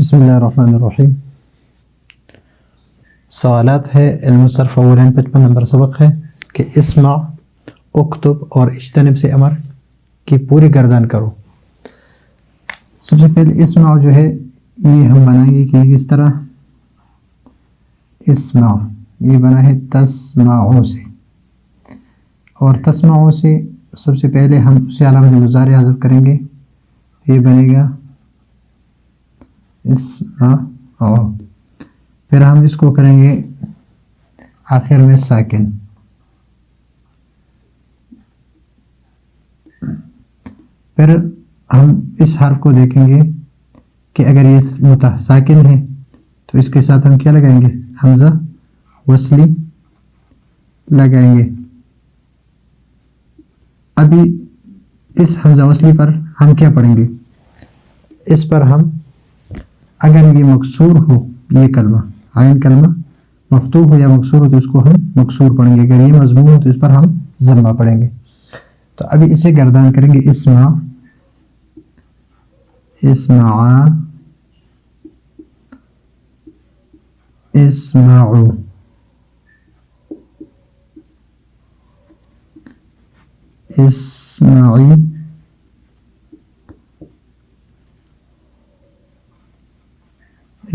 بسم اللہ الرحمن الرحیم۔ سوالات ہے علم الصرف اولین 55 نمبر سبق ہے کہ اسمع، اکتب اور اجتنب سے امر کی پوری گردان کرو۔ سب سے پہلے اسمع جو ہے یہ ہم بنائیں گے کہ کس طرح، اسمع یہ بنا ہے تسمعوں سے، اور تسمعوں سے سب سے پہلے ہم اسے علامت مضارع حذف کریں گے، یہ بنے گا اسمعوا، پھر ہم اس کو کریں گے آخر میں ساکن، پھر ہم اس حرف کو دیکھیں گے کہ اگر یہ ساکن ہے تو اس کے ساتھ ہم کیا لگائیں گے، حمزہ وصلی لگائیں گے۔ ابھی اس حمزہ وصلی پر ہم کیا پڑھیں گے، اس پر ہم اگر یہ مکسور ہو، یہ کلمہ عین کلمہ مفتوح ہو یا مکسور ہو تو اس کو ہم مکسور پڑھیں گے، اگر یہ مضموم ہو تو اس پر ہم ضمہ پڑھیں گے۔ تو ابھی اسے گردان کریں گے، اسمع، اسمعا، اسمعوا، اسمعی،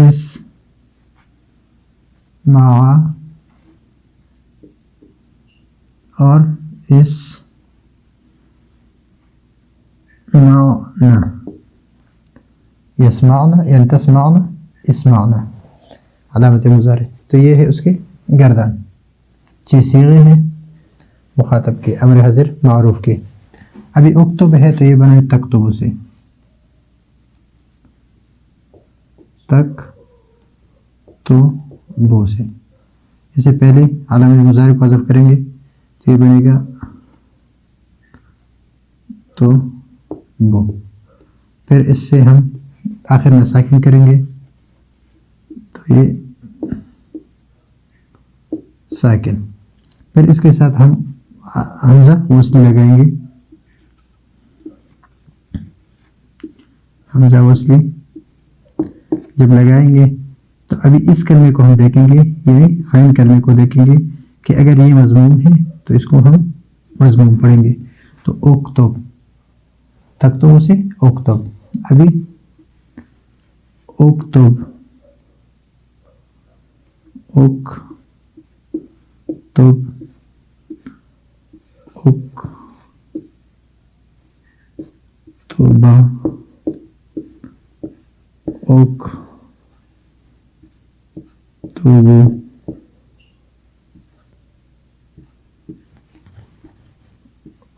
اسمعا اور اسمعنا، یسمعنا یعنی تسمعنا، اسمعنا علامت مضارع، تو یہ ہے اس کی گردان، چھ صیغے ہیں مخاطب کے، امر حاضر معروف کے۔ ابھی اکتب ہے تو یہ بنا ہے تکتب سے، تک تو بو سے، اسے پہلے علامت مضارع کو حذف کریں گے تو یہ بنے گا تو بو، پھر اس سے ہم آخر میں ساکن کریں گے تو یہ ساکن، پھر اس کے ساتھ ہم حمزہ وصلی لگائیں گے، حمزہ وصلی جب لگائیں گے تو ابھی اس کلمے کو ہم دیکھیں گے، یعنی عین کلمے کو دیکھیں گے کہ اگر یہ مضموم ہے تو اس کو ہم مضموم پڑھیں گے، تو اکتب، تکتب سے اکتب، ابھی اکتب، اکتب، اکتبا، اکتبو،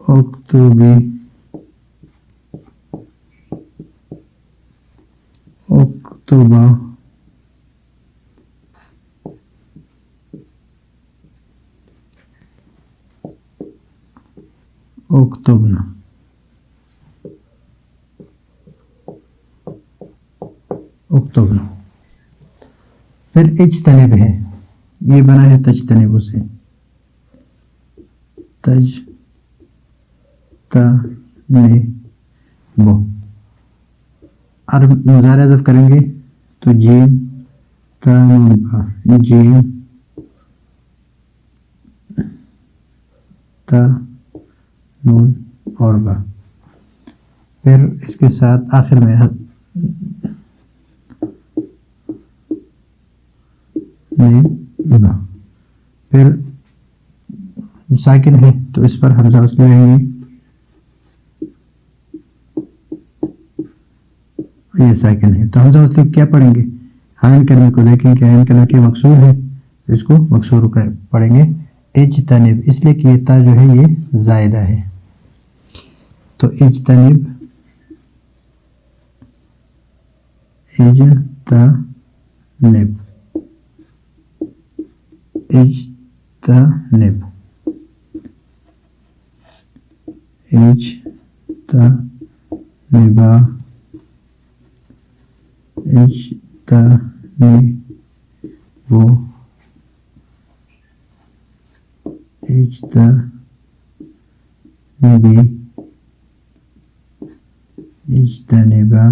اکتبی، اکتبا، اکتبنا، اکتبنا، پھر اجتنب ہے، یہ بنا ہے تجتنب سے، تجتنبو، اور مضارع حذف کریں گے تو جیم تا نون با، جیم تا نون اور با، پھر اس کے ساتھ آخر میں با، پھر ساکن ہے تو اس پر حمزہ وصلی لگائیں گے، یہ ساکن ہے تو حمزہ وصلی کیا پڑھیں گے، عین کلمے کو دیکھیں کہ عین کلمے کے مکسور ہے تو اس کو مکسور پڑھیں گے، اجتنب، اس لیے کہ یہ تا جو ہے یہ زائدہ ہے، تو اجتنب، اجتنب، اجتنب، اجتنبا، اجتنبو، اجتنبی، اجتنبا،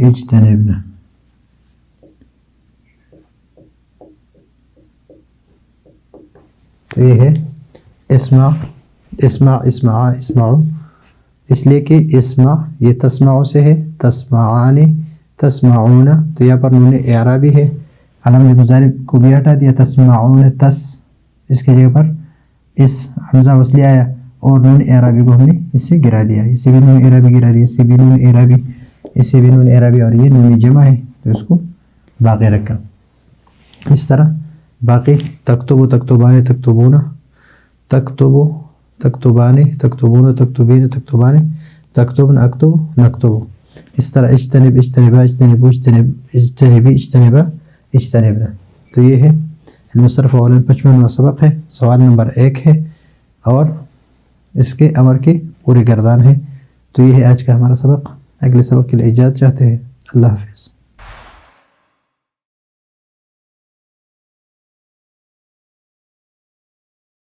اجتنبنا. تو یہ ہے اسمع اسمع اسمع اسمعو، اس لیے کہ اسمع یہ تسمعو سے ہے، تسمعان تسمعون، تو یہاں پر نون اعرابی ہے، علامت مضارع کو بھی ہٹا دیا، تسمعون تس، اس کی جگہ پر اس حمزہ وصلی آیا اور نون اعرابی کو ہم نے اس سے گرا دیا، اسے بھی نون اعرابی گرا دیا، اسے بھی نون اعرابی، اسے بھی نون اعرابی، اور یہ نون جمع ہے تو اس کو باقی رکھا. اس طرح باقی تکتبو تکتبان تکتبون، تکتبو تکتبان تکتبون تکتبین تکتبان، تکتبن اکتب نکتب. اس طرح اجتنب اجتنبا اجتنبو اجتنب اجتنبی اجتنبا اجتنبنا. تو یہ ہے علم الصرف اول 55واں سبق ہے، سوال نمبر 1 ہے اور اس کے امر کی پوری گردان ہے. تو یہ ہے آج کا ہمارا سبق. اگلے سبق کے لیے اجازت چاہتے ہیں. اللہ حافظ.